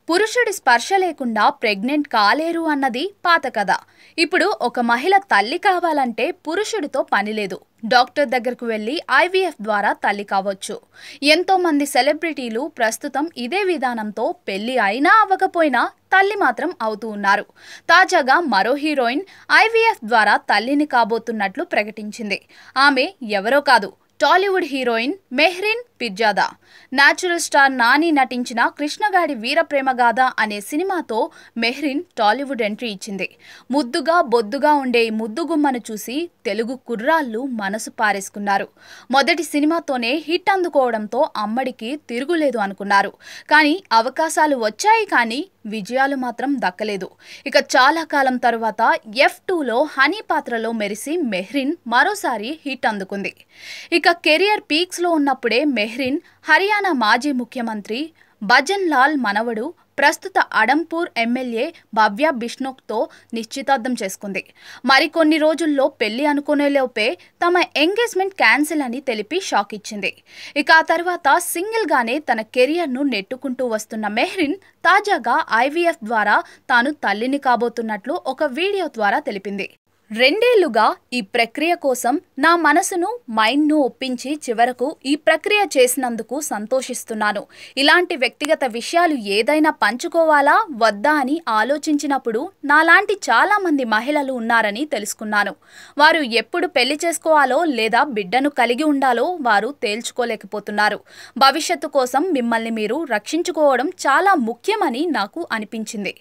పురుషుడి స్పర్శ లేకుండా ప్రెగ్నెంట్ కాలేరు అన్నది పాత కథ. ఇప్పుడు ఒక మహిళ తల్లి కావాలంటే పురుషుడితో పని లేదు. డాక్టర్ దగ్గరకు వెళ్లి ఐవీఎఫ్ ద్వారా తల్లి కావచ్చు. ఎంతో మంది సెలబ్రిటీలు ప్రస్తుతం ఇదే విధానంతో పెళ్లి అయినా అవ్వకపోయినా తల్లి మాత్రం అవుతూ ఉన్నారు. తాజాగా మరో హీరోయిన్ ఐవీఎఫ్ ద్వారా తల్లిని కాబోతున్నట్లు ప్రకటించింది. ఆమె ఎవరో కాదు, Tollywood heroine Mehreen Pirzada. Natural star Nani నటించిన కృష్ణగాడి వీరప్రేమగాథ అనే సినిమాతో మెహ్రీన్ టాలీవుడ్ ఎంట్రీ ఇచ్చింది. ముద్దుగా బొద్దుగా ఉండే ఈ ముద్దుగుమ్మను చూసి తెలుగు కుర్రాళ్ళు మనసు పారేసుకున్నారు. మొదటి సినిమాతోనే హిట్ అందుకోవడంతో అమ్మడికి తిరుగులేదు అనుకున్నారు. కానీ అవకాశాలు వచ్చాయి, కానీ విజయాలు మాత్రం దక్కలేదు. ఇక చాలా కాలం తరువాత F2లో హనీ పాత్రలో మెరిసి మెహ్రీన్ మరోసారి హిట్ అందుకుంది. ఇక కెరియర్ పీక్స్లో ఉన్నప్పుడే మెహ్రీన్ హర్యానా మాజీ ముఖ్యమంత్రి భజన్ లాల్ మనవడు, ప్రస్తుత అడంపూర్ ఎమ్మెల్యే భవ్య బిష్ణోక్తో నిశ్చితార్థం చేసుకుంది. మరికొన్ని రోజుల్లో పెళ్లి అనుకునేలోపే తమ ఎంగేజ్మెంట్ క్యాన్సిల్ అని తెలిపి షాక్ ఇచ్చింది. ఇక ఆ తర్వాత సింగిల్గానే తన కెరియర్ను నెట్టుకుంటూ వస్తున్న మెహ్రీన్ తాజాగా ఐవీఎఫ్ ద్వారా తాను తల్లిని కాబోతున్నట్లు ఒక వీడియో ద్వారా తెలిపింది. 2 ఏళ్లుగా ఈ ప్రక్రియ కోసం నా మనసును, మైండ్ను ఒప్పించి చివరకు ఈ ప్రక్రియ చేసినందుకు సంతోషిస్తున్నాను. ఇలాంటి వ్యక్తిగత విషయాలు ఏదైనా పంచుకోవాలా వద్దా అని ఆలోచించినప్పుడు నాలాంటి చాలా మంది మహిళలు ఉన్నారని తెలుసుకున్నాను. వారు ఎప్పుడు పెళ్లి చేసుకోవాలో లేదా బిడ్డను కలిగి ఉండాలో వారు తేల్చుకోలేకపోతున్నారు. భవిష్యత్తు కోసం మిమ్మల్ని మీరు రక్షించుకోవడం చాలా ముఖ్యమని నాకు అనిపించింది.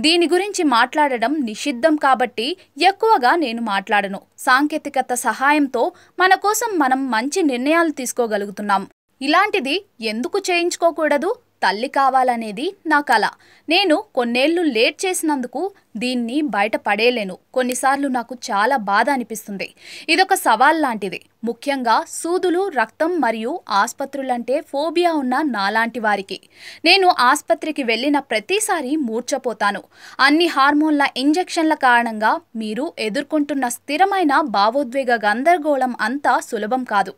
దీని గురించి మాట్లాడడం నిషిద్ధం కాబట్టి ఎక్కువ నేను మాట్లాడను. సాంకేతికత సహాయంతో మన కోసం మనం మంచి నిర్ణయాలు తీసుకోగలుగుతున్నాం. ఇలాంటిది ఎందుకు చేయించుకోకూడదు? తల్లి కావాలనేది నా కల. నేను కొన్నేళ్లు లేట్ చేసినందుకు దీన్ని బయట పడేయలేను. కొన్నిసార్లు నాకు చాలా బాధ అనిపిస్తుంది. ఇదొక సవాల్ లాంటిది. ముఖ్యంగా సూదులు, రక్తం మరియు ఆస్పత్రులంటే ఫోబియా ఉన్న నాలాంటి వారికి. నేను ఆస్పత్రికి వెళ్ళిన ప్రతిసారి మూర్ఛపోతాను. అన్ని హార్మోన్ల ఇంజెక్షన్ల కారణంగా మీరు ఎదుర్కొంటున్న స్థిరమైన భావోద్వేగ గందరగోళం అంతా సులభం కాదు.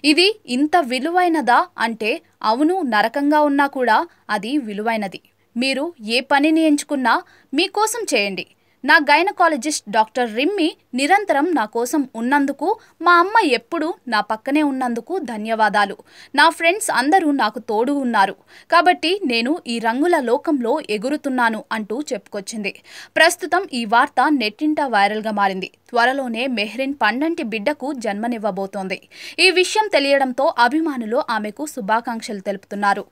ఇది ఇంత విలువైనదా అంటే అవును, నరకంగా ఉన్నా కూడా అది విలువైనది. మీరు ఏ పనిని ఎంచుకున్నా మీకోసం చేయండి. నా గైనకాలజిస్ట్ డాక్టర్ రిమ్మి నిరంతరం నా కోసం ఉన్నందుకు, మా అమ్మ ఎప్పుడూ నా పక్కనే ఉన్నందుకు ధన్యవాదాలు. నా ఫ్రెండ్స్ అందరూ నాకు తోడు ఉన్నారు కాబట్టి నేను ఈ రంగుల లోకంలో ఎగురుతున్నాను అంటూ చెప్పుకొచ్చింది. ప్రస్తుతం ఈ వార్త నెట్టింట వైరల్గా మారింది. త్వరలోనే మెహ్రీన్ పండంటి బిడ్డకు జన్మనివ్వబోతోంది. ఈ విషయం తెలియడంతో అభిమానులు ఆమెకు శుభాకాంక్షలు తెలుపుతున్నారు.